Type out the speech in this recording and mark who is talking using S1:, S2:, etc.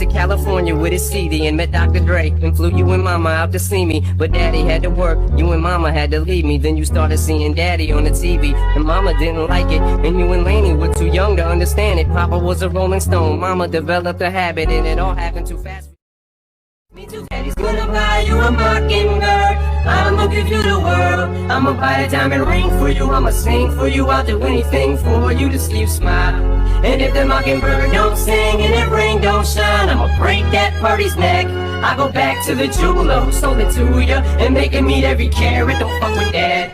S1: to California with his CD and met Dr. Dre and flew you and mama out to see me. But daddy had to work, you and mama had to leave me. Then you started seeing daddy on the TV and mama didn't like it. And you and Laney were too young to understand it. Papa was a Rolling Stone, mama developed a habit, and it all happened too fast. Me too, daddy's gonna buy you a mockingbird. I'ma give you the world. I'ma buy a diamond ring for you. I'ma sing for you. I'll do anything for you to see you smile. And if the mockingbird don't sing and that ring don't shine, I'ma break that party's neck. I go back to the jeweler who sold it to ya and make him eat every carat. Don't fuck with that.